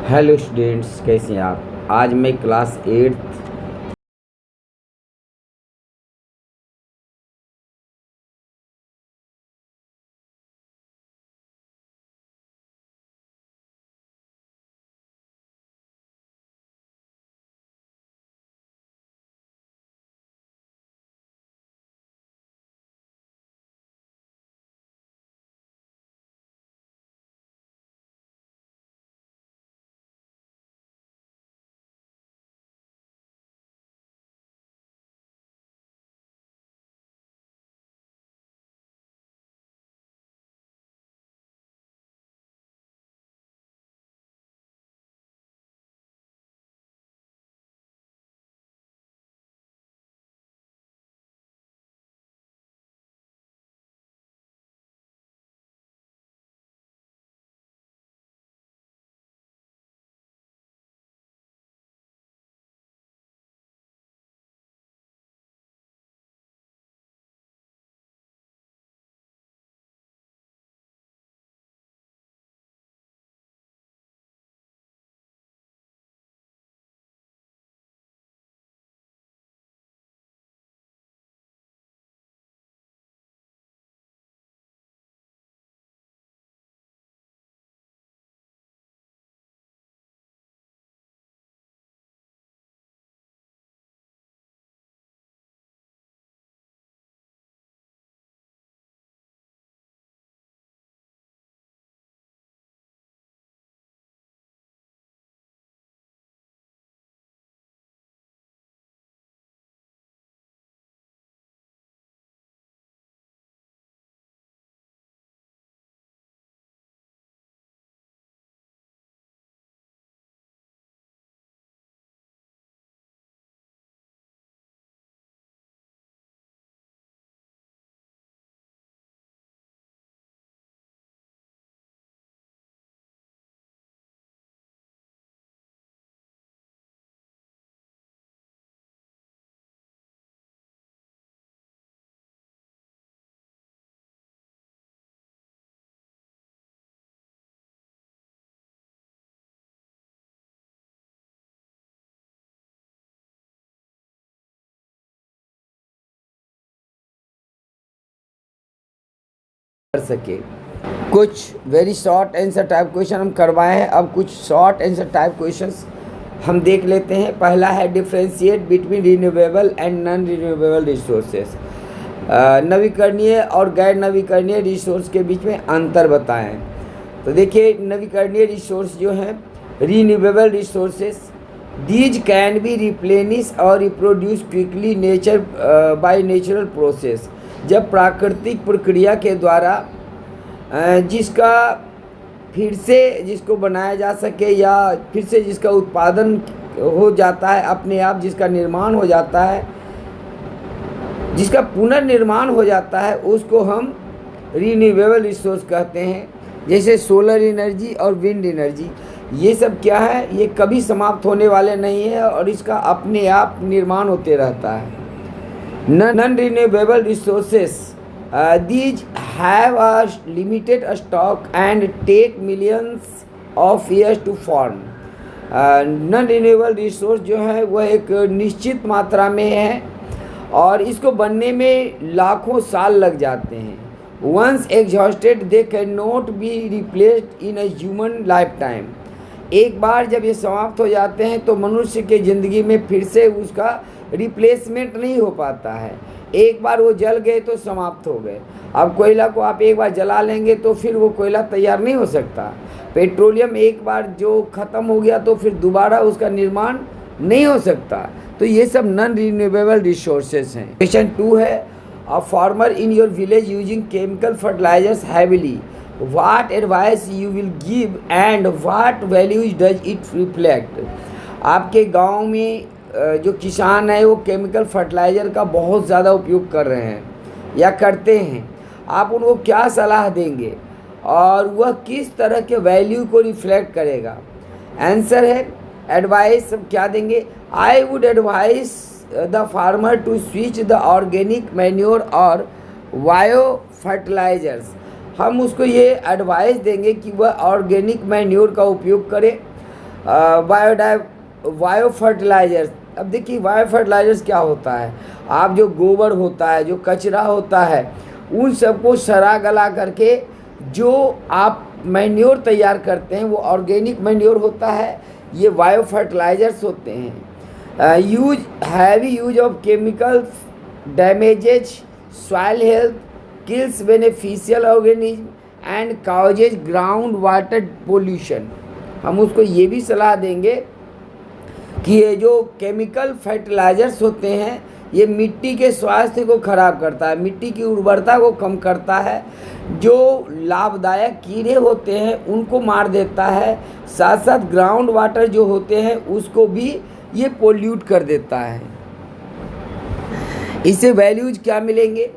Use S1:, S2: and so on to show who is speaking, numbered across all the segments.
S1: Hello students, कैसे हैं आप। आज मैं क्लास 8 कर सके। कुछ very short answer type question हम करवाए हैं। अब कुछ शॉर्ट आंसर टाइप क्वेश्चंस हम देख लेते हैं। पहला है differentiate between renewable and non renewable resources. नवीकरणीय और गैर नवीकरणीय रिसोर्स के बीच में अंतर बताएं। तो देखिए, नवीकरणीय रिसोर्स जो हैं, renewable resources, these can be replenish और reproduce quickly nature by natural process. जब प्राकृतिक प्रक्रिया के द्वारा जिसका फिर से जिसको बनाया जा सके या फिर से जिसका उत्पादन हो जाता है, अपने आप जिसका निर्माण हो जाता है, जिसका पुनर्निर्माण हो जाता है, उसको हम रिन्यूएबल रिसोर्स कहते हैं। जैसे सोलर एनर्जी और विंड एनर्जी, ये सब क्या है, ये कभी समाप्त होने वाले नहीं है और इसका अपने आप निर्माण होते रहता है। Non renewable resources, these have a limited stock and take millions of years to form। Non renewable resource जो है वह एक निश्चित मात्रा में है और इसको बनने में लाखों साल लग जाते हैं। Once exhausted they can not be replaced in a human life time. एक बार जब ये समाप्त हो जाते हैं तो मनुष्य के ज़िंदगी में फिर से उसका रिप्लेसमेंट नहीं हो पाता है। एक बार वो जल गए तो समाप्त हो गए। अब कोयला को आप एक बार जला लेंगे तो फिर वो कोयला तैयार नहीं हो सकता। पेट्रोलियम एक बार जो ख़त्म हो गया तो फिर दोबारा उसका निर्माण नहीं हो सकता। तो ये सब नॉन रिन्यूएबल रिसोर्सेज हैं। क्वेश्चन 2 है, a farmer in your village using chemical fertilisers heavily, what advice you will give and what values does it reflect. आपके गांव में जो किसान है वो केमिकल फर्टिलाइज़र का बहुत ज़्यादा उपयोग कर रहे हैं या करते हैं, आप उनको क्या सलाह देंगे और वह किस तरह के वैल्यू को रिफ्लेक्ट करेगा। आंसर है एडवाइस क्या देंगे, I would advice the farmer to switch the organic manure और बायो फर्टिलाइजर्स। हम उसको ये एडवाइस देंगे कि वह ऑर्गेनिक मैन्योर का उपयोग करे बायो फर्टिलाइजर्स। अब देखिए बायो फर्टिलाइजर्स क्या होता है, आप जो गोबर होता है, जो कचरा होता है, उन सबको सड़ा गला करके जो आप मैन्योर तैयार करते हैं वो ऑर्गेनिक मैन्योर होता है, ये बायो फर्टिलाइजर्स होते हैं। Heavy use of chemicals damages soil health, kills beneficial organism and causes ground water pollution. हम उसको ये भी सलाह देंगे कि ये जो केमिकल फर्टिलाइजर्स होते हैं ये मिट्टी के स्वास्थ्य को खराब करता है, मिट्टी की उर्वरता को कम करता है, जो लाभदायक कीड़े होते हैं उनको मार देता है, साथ साथ ग्राउंड वाटर जो होते हैं उसको भी ये पोल्यूट कर देता है। इससे वैल्यूज क्या मिलेंगे?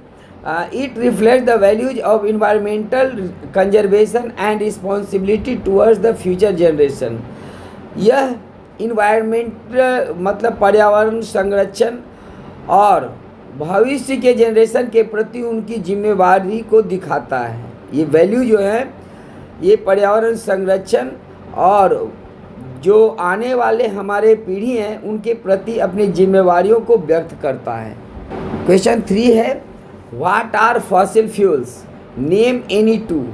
S1: It reflect the values of environmental conservation and responsibility towards the future generation. यह इन्वायरमेंट मतलब पर्यावरण संरक्षण और भविष्य के जनरेशन के प्रति उनकी जिम्मेवारी को दिखाता है। ये वैल्यू जो है ये पर्यावरण संरक्षण और जो आने वाले हमारे पीढ़ी हैं उनके प्रति अपनी जिम्मेवारियों को व्यक्त करता है। क्वेश्चन 3 है, what are fossil fuels, name any two.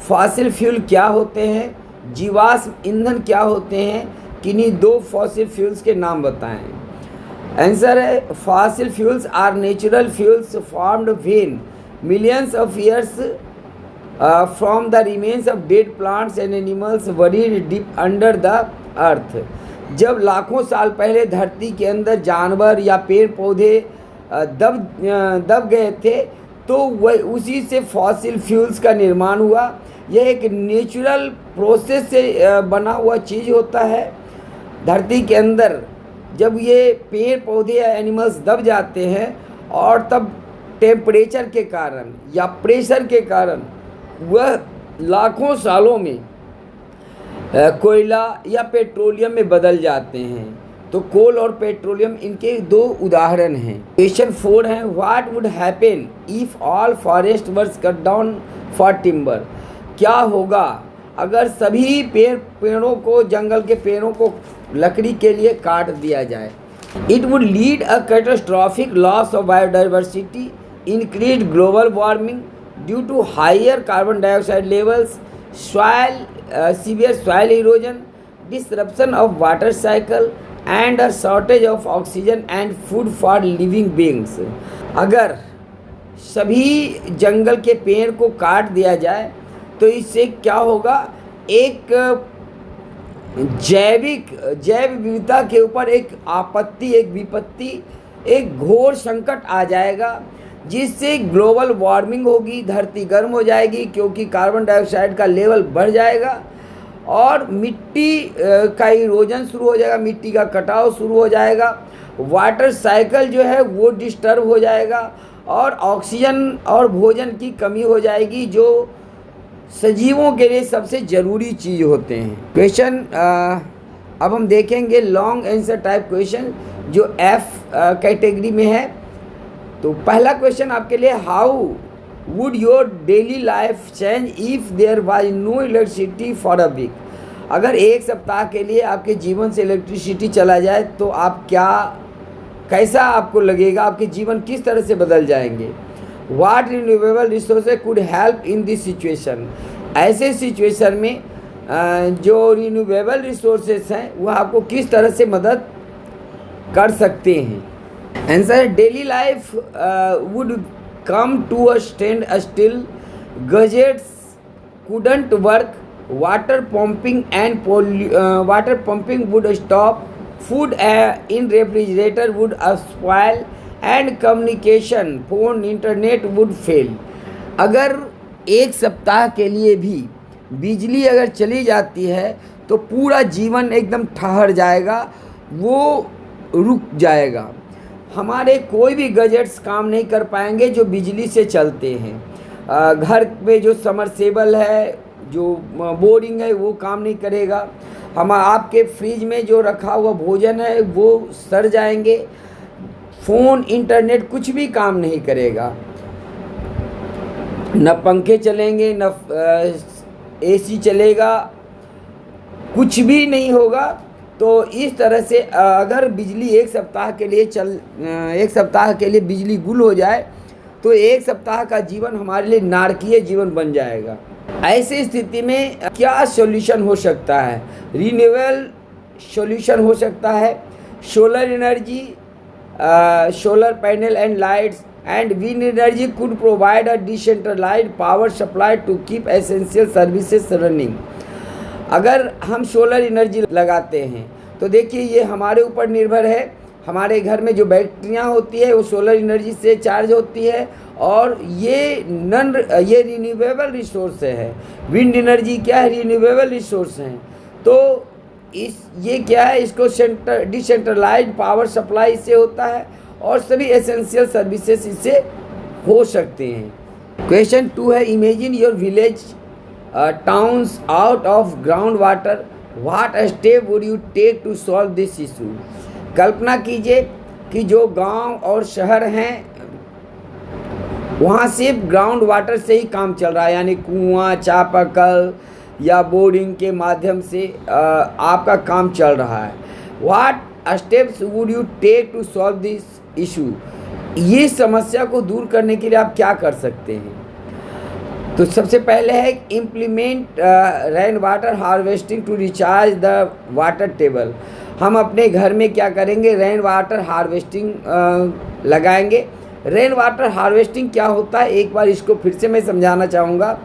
S1: Fossil fuel क्या होते हैं, जीवाश्म ईंधन क्या होते हैं, किन्हीं 2 फॉसिल फ्यूल्स के नाम बताएं। आंसर है fossil fuels are natural fuels formed when millions of years from the remains of dead plants and animals buried deep under the earth. जब लाखों साल पहले धरती के अंदर जानवर या पेड़ पौधे दब गए थे तो वह उसी से फॉसिल फ्यूल्स का निर्माण हुआ। यह एक नेचुरल प्रोसेस से बना हुआ चीज़ होता है। धरती के अंदर जब ये पेड़ पौधे या एनिमल्स दब जाते हैं और तब टेम्परेचर के कारण या प्रेशर के कारण वह लाखों सालों में कोयला या पेट्रोलियम में बदल जाते हैं। तो कोल और पेट्रोलियम इनके 2 उदाहरण हैं। क्वेश्चन 4 है, what would happen if all forests were cut down for timber. क्या होगा अगर सभी पेड़ों को, जंगल के पेड़ों को लकड़ी के लिए काट दिया जाए। It would lead a catastrophic loss of biodiversity, increase global warming due to higher carbon dioxide levels, severe soil erosion, disruption of water cycle and a shortage of oxygen and food for living beings. अगर सभी जंगल के पेड़ को काट दिया जाए तो इससे क्या होगा, एक जैव विविधता के ऊपर एक आपत्ति, एक विपत्ति, एक घोर संकट आ जाएगा, जिससे ग्लोबल वार्मिंग होगी, धरती गर्म हो जाएगी क्योंकि कार्बन डाइऑक्साइड का लेवल बढ़ जाएगा और मिट्टी का इरोजन शुरू हो जाएगा, मिट्टी का कटाव शुरू हो जाएगा, वाटर साइकिल जो है वो डिस्टर्ब हो जाएगा और ऑक्सीजन और भोजन की कमी हो जाएगी जो सजीवों के लिए सबसे ज़रूरी चीज़ होते हैं। क्वेश्चन अब हम देखेंगे लॉन्ग आंसर टाइप क्वेश्चन जो F कैटेगरी में है। तो पहला क्वेश्चन आपके लिए, how would your daily life change if there was no electricity for a week. अगर एक सप्ताह के लिए आपके जीवन से इलेक्ट्रिसिटी चला जाए तो आप कैसा आपको लगेगा, आपके जीवन किस तरह से बदल जाएंगे। What renewable resources could help in this situation. ऐसे सिचुएशन में जो रिन्यूएबल रिसोर्सेज हैं वह आपको किस तरह से मदद कर सकते हैं। Answer, daily life would come to a stand still, gadgets couldn't work, water pumping would stop, food in refrigerator would spoil and communication phone internet would fail। अगर एक सप्ताह के लिए भी बिजली अगर चली जाती है तो पूरा जीवन एकदम ठहर जाएगा, वो रुक जाएगा। हमारे कोई भी गैजेट्स काम नहीं कर पाएंगे जो बिजली से चलते हैं। घर में जो समरसेबल है, जो बोरिंग है वो काम नहीं करेगा। आपके फ्रिज में जो रखा हुआ भोजन है वो सड़ जाएंगे। फ़ोन इंटरनेट कुछ भी काम नहीं करेगा, न पंखे चलेंगे, न एसी चलेगा, कुछ भी नहीं होगा। तो इस तरह से अगर बिजली एक सप्ताह के लिए बिजली गुल हो जाए तो एक सप्ताह का जीवन हमारे लिए नारकीय जीवन बन जाएगा। ऐसी स्थिति में क्या सॉल्यूशन हो सकता है? रिन्यूएबल सॉल्यूशन हो सकता है, solar energy, solar panel and lights and wind energy could provide a decentralised power supply to keep essential services running. अगर हम सोलर एनर्जी लगाते हैं तो देखिए ये हमारे ऊपर निर्भर है। हमारे घर में जो बैटरियां होती है वो सोलर एनर्जी से चार्ज होती है और ये रिन्यूएबल रिसोर्स है। विंड एनर्जी क्या है? रिन्यूएबल रिसोर्स हैं। तो ये क्या है? इसको डिसेंट्रलाइज्ड पावर सप्लाई इससे होता है और सभी एसेंशियल सर्विसेज इससे हो सकते हैं। क्वेश्चन 2 है, imagine your village towns out of ground water, what step would you take to solve this issue. कल्पना कीजिए कि जो गांव और शहर हैं वहाँ सिर्फ ग्राउंड वाटर से ही काम चल रहा है, यानी कुआं, चापाकल या बोरिंग के माध्यम से आपका काम चल रहा है। What steps would you take to solve this issue. ये समस्या को दूर करने के लिए आप क्या कर सकते हैं? तो सबसे पहले है implement rain water harvesting to recharge the water table. हम अपने घर में क्या करेंगे? रेन वाटर हार्वेस्टिंग लगाएंगे। रेन वाटर हार्वेस्टिंग क्या होता है, एक बार इसको फिर से मैं समझाना चाहूँगा।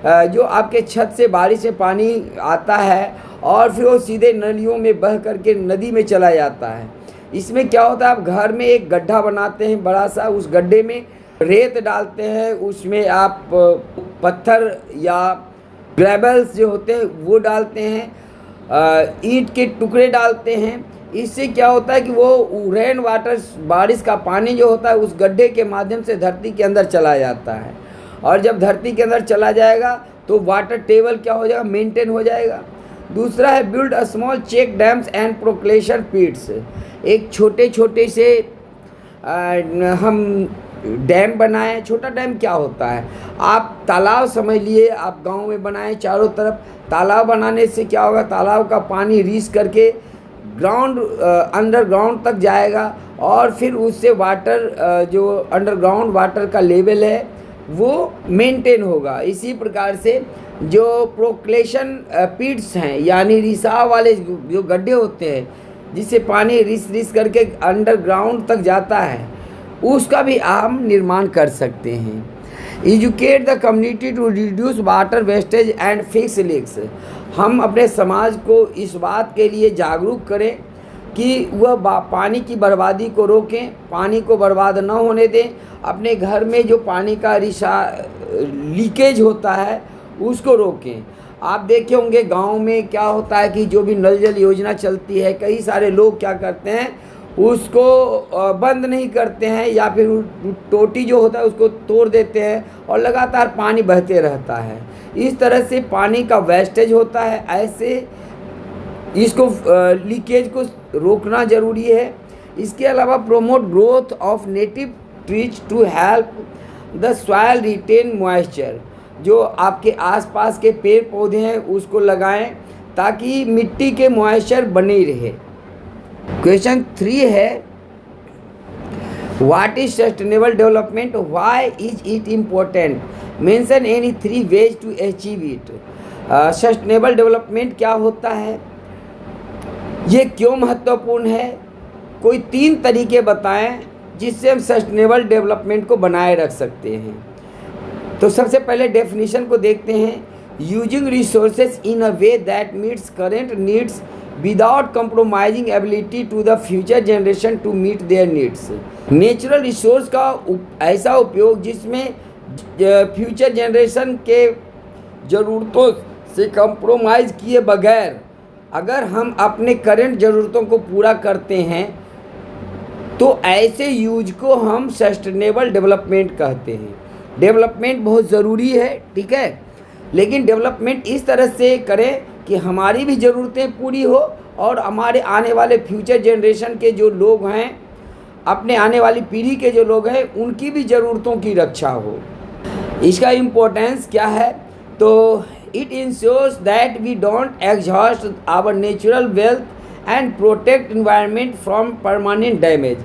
S1: जो आपके छत से बारिश से पानी आता है और फिर वो सीधे नलियों में बह करके नदी में चला जाता है। इसमें क्या होता है, आप घर में एक गड्ढा बनाते हैं बड़ा सा, उस गड्ढे में रेत डालते हैं, उसमें आप पत्थर या ग्रेवल्स जो होते हैं वो डालते हैं, ईंट के टुकड़े डालते हैं। इससे क्या होता है कि वो रेन वाटर, बारिश का पानी जो होता है उस गड्ढे के माध्यम से धरती के अंदर चला जाता है और जब धरती के अंदर चला जाएगा तो वाटर टेबल क्या हो जाएगा? मेंटेन हो जाएगा। दूसरा है build a small check dams and percolation pits. एक छोटे छोटे से हम डैम बनाएं। छोटा डैम क्या होता है? आप तालाब समझ लिए, आप गांव में बनाएं चारों तरफ। तालाब बनाने से क्या होगा? तालाब का पानी रीच करके ग्राउंड अंडरग्राउंड तक जाएगा और फिर उससे वाटर जो अंडरग्राउंड वाटर का लेवल है वो मेंटेन होगा। इसी प्रकार से जो प्रोक्लेशन पिट्स हैं, यानी रिसाव वाले जो गड्ढे होते हैं जिससे पानी रिस करके अंडरग्राउंड तक जाता है, उसका भी हम निर्माण कर सकते हैं। Educate the community to reduce water wastage and fix leaks. हम अपने समाज को इस बात के लिए जागरूक करें कि वह पानी की बर्बादी को रोकें, पानी को बर्बाद न होने दें। अपने घर में जो पानी का लीकेज होता है उसको रोकें। आप देखे होंगे गांव में क्या होता है कि जो भी नल जल योजना चलती है, कई सारे लोग क्या करते हैं उसको बंद नहीं करते हैं या फिर टोटी जो होता है उसको तोड़ देते हैं और लगातार पानी बहते रहता है। इस तरह से पानी का वेस्टेज होता है। ऐसे इसको लीकेज को रोकना ज़रूरी है। इसके अलावा promote growth of native trees to help the soil retain moisture. जो आपके आसपास के पेड़ पौधे हैं उसको लगाएं ताकि मिट्टी के मॉइस्चर बने रहे। क्वेश्चन 3 है, what is sustainable development, why is it important, mention any 3 ways to achieve it. Sustainable development क्या होता है, ये क्यों महत्वपूर्ण है, कोई 3 तरीके बताएं जिससे हम सस्टेनेबल डेवलपमेंट को बनाए रख सकते हैं। तो सबसे पहले डेफिनेशन को देखते हैं। Using resources in a way that meets current needs without compromising ability to the future generation to meet their needs. Natural resource का ऐसा उपयोग जिसमें फ्यूचर जनरेशन के ज़रूरतों से कंप्रोमाइज़ किए बगैर अगर हम अपने करंट ज़रूरतों को पूरा करते हैं तो ऐसे यूज को हम सस्टेनेबल डेवलपमेंट कहते हैं। डेवलपमेंट बहुत ज़रूरी है, ठीक है, लेकिन डेवलपमेंट इस तरह से करें कि हमारी भी ज़रूरतें पूरी हो और हमारे आने वाले फ्यूचर जनरेशन के जो लोग हैं, अपने आने वाली पीढ़ी के जो लोग हैं, उनकी भी ज़रूरतों की रक्षा हो। इसका इम्पोर्टेंस क्या है, तो it ensures that we don't exhaust our natural wealth and protect environment from permanent damage.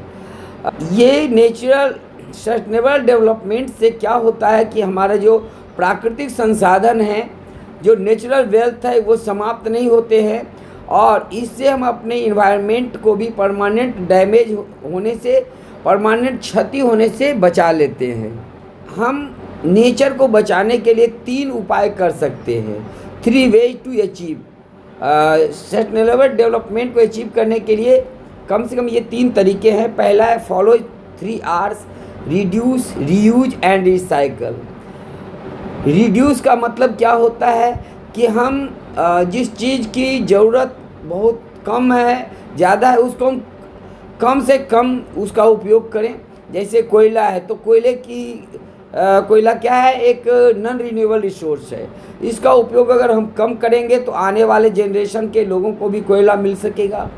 S1: ये नेचुरल सस्टेनेबल डेवलपमेंट से क्या होता है कि हमारा जो प्राकृतिक संसाधन हैं, जो नेचुरल वेल्थ है, वो समाप्त नहीं होते हैं और इससे हम अपने इन्वायरमेंट को भी परमानेंट डैमेज होने से, परमानेंट क्षति होने से बचा लेते हैं। हम नेचर को बचाने के लिए 3 उपाय कर सकते हैं। 3 ways to achieve sustainable development को अचीव करने के लिए कम से कम ये 3 तरीके हैं। पहला है follow 3 R's, reduce, reuse and recycle. Reduce का मतलब क्या होता है कि हम जिस चीज़ की ज़रूरत बहुत कम है, ज़्यादा है, उसको हम कम से कम उसका उपयोग करें। जैसे कोयला है तो कोयला क्या है, एक नॉन रिन्यूएबल रिसोर्स है। इसका उपयोग अगर हम कम करेंगे तो आने वाले जनरेशन के लोगों को भी कोयला मिल सकेगा।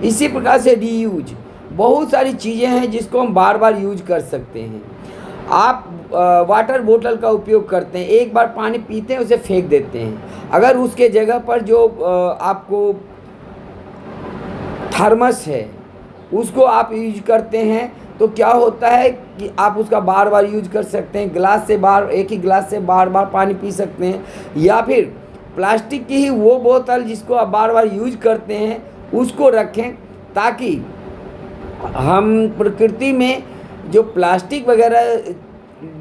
S1: इसी प्रकार से रीयूज, बहुत सारी चीज़ें हैं जिसको हम बार बार यूज कर सकते हैं। आप वाटर बोतल का उपयोग करते हैं, एक बार पानी पीते हैं उसे फेंक देते हैं। अगर उसके जगह पर जो आपको थर्मस है उसको आप यूज करते हैं तो क्या होता है कि आप उसका बार बार यूज कर सकते हैं। एक ही गिलास से बार बार पानी पी सकते हैं। या फिर प्लास्टिक की ही वो बोतल जिसको आप बार बार यूज करते हैं उसको रखें, ताकि हम प्रकृति में जो प्लास्टिक वगैरह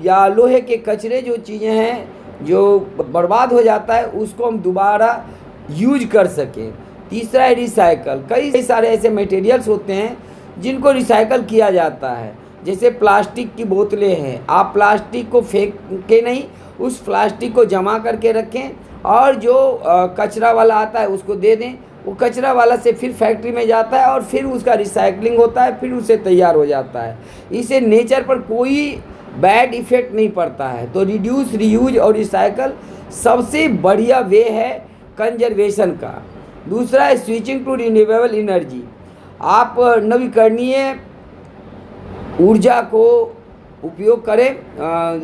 S1: या लोहे के कचरे जो चीज़ें हैं जो बर्बाद हो जाता है उसको हम दोबारा यूज कर सकें। तीसरा है रिसाइकल। कई सारे ऐसे मटेरियल्स होते हैं जिनको रिसाइकल किया जाता है। जैसे प्लास्टिक की बोतलें हैं, आप प्लास्टिक को फेंक के नहीं, उस प्लास्टिक को जमा करके रखें और जो कचरा वाला आता है उसको दे दें। वो कचरा वाला से फिर फैक्ट्री में जाता है और फिर उसका रिसाइकलिंग होता है, फिर उससे तैयार हो जाता है। इससे नेचर पर कोई बैड इफ़ेक्ट नहीं पड़ता है। तो रिड्यूस, रीयूज और रिसाइकल सबसे बढ़िया वे है कंजर्वेशन का। दूसरा है स्विचिंग टू रिन्यूएबल एनर्जी। आप नवीकरणीय ऊर्जा को उपयोग करें,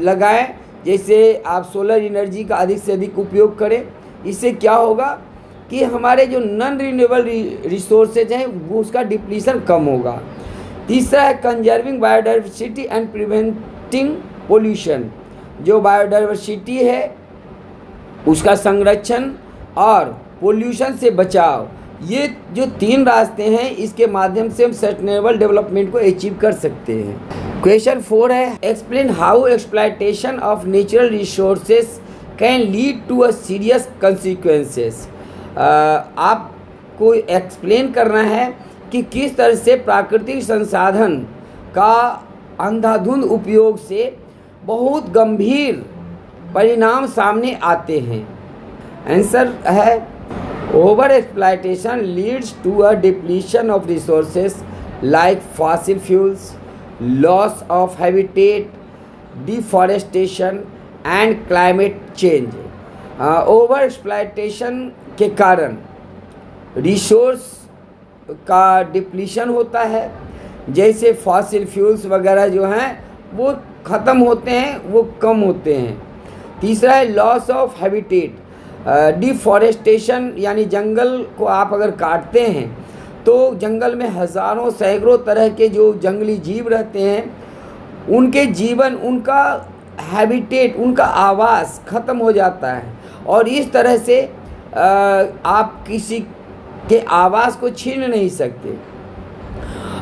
S1: लगाएं। जैसे आप सोलर एनर्जी का अधिक से अधिक उपयोग करें। इससे क्या होगा कि हमारे जो नॉन रिन्यूएबल रिसोर्सेज हैं वो उसका डिप्लीशन कम होगा। तीसरा है conserving biodiversity and preventing pollution. जो बायोडाइवर्सिटी है उसका संरक्षण और पोल्यूशन से बचाव, ये जो 3 रास्ते हैं इसके माध्यम से हम सस्टेनेबल डेवलपमेंट को अचीव कर सकते हैं। क्वेश्चन 4 है explain how exploitation of natural resources can lead to a serious consequences. आपको एक्सप्लेन करना है कि किस तरह से प्राकृतिक संसाधन का अंधाधुंध उपयोग से बहुत गंभीर परिणाम सामने आते हैं। आंसर है over exploitation leads to a depletion of resources like fossil fuels, loss of habitat, deforestation and climate change. Over exploitation के कारण रिसोर्स का डिप्लीशन होता है। जैसे फॉसिल फ्यूल्स वगैरह जो हैं वो ख़त्म होते हैं, वो कम होते हैं। तीसरा है लॉस ऑफ हैबिटेट। डिफॉरेस्टेशन यानी जंगल को आप अगर काटते हैं तो जंगल में हज़ारों सैकड़ों तरह के जो जंगली जीव रहते हैं उनके जीवन, उनका हैबिटेट, उनका आवास ख़त्म हो जाता है और इस तरह से आप किसी के आवास को छीन नहीं सकते।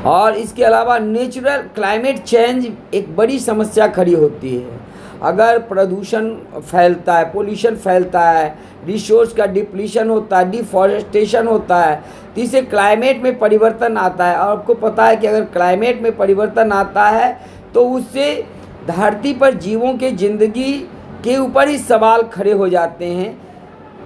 S1: और इसके अलावा नेचुरल क्लाइमेट चेंज एक बड़ी समस्या खड़ी होती है। अगर प्रदूषण फैलता है, पोल्यूशन फैलता है, रिसोर्स का डिप्लीशन होता है, डिफॉरेस्टेशन होता है, तो इससे क्लाइमेट में परिवर्तन आता है। और आपको पता है कि अगर क्लाइमेट में परिवर्तन आता है तो उससे धरती पर जीवों के ज़िंदगी के ऊपर ही सवाल खड़े हो जाते हैं,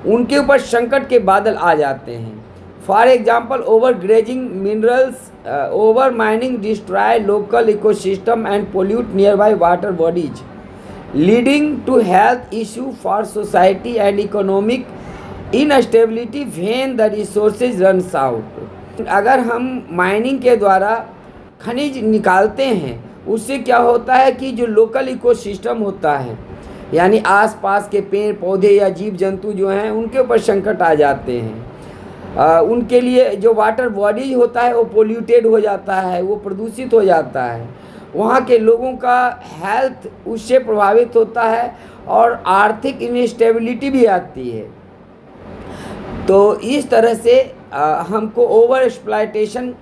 S1: उनके ऊपर संकट के बादल आ जाते हैं। For example over grazing minerals, over mining destroy local ecosystem and pollute nearby water bodies, leading to health issue for society and economic instability when the resources runs out. अगर हम माइनिंग के द्वारा खनिज निकालते हैं उससे क्या होता है कि जो लोकल इकोसिस्टम होता है, यानी आसपास के पेड़ पौधे या जीव जंतु जो हैं उनके ऊपर संकट आ जाते हैं। उनके लिए जो वाटर बॉडीज होता है वो पोल्यूटेड हो जाता है, वो प्रदूषित हो जाता है, वहाँ के लोगों का हेल्थ उससे प्रभावित होता है और आर्थिक इनस्टेबिलिटी भी आती है। तो इस तरह से हमको ओवर एक्सप्लॉयटेशन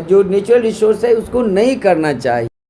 S1: जो नेचुरल रिसोर्स है उसको नहीं करना चाहिए।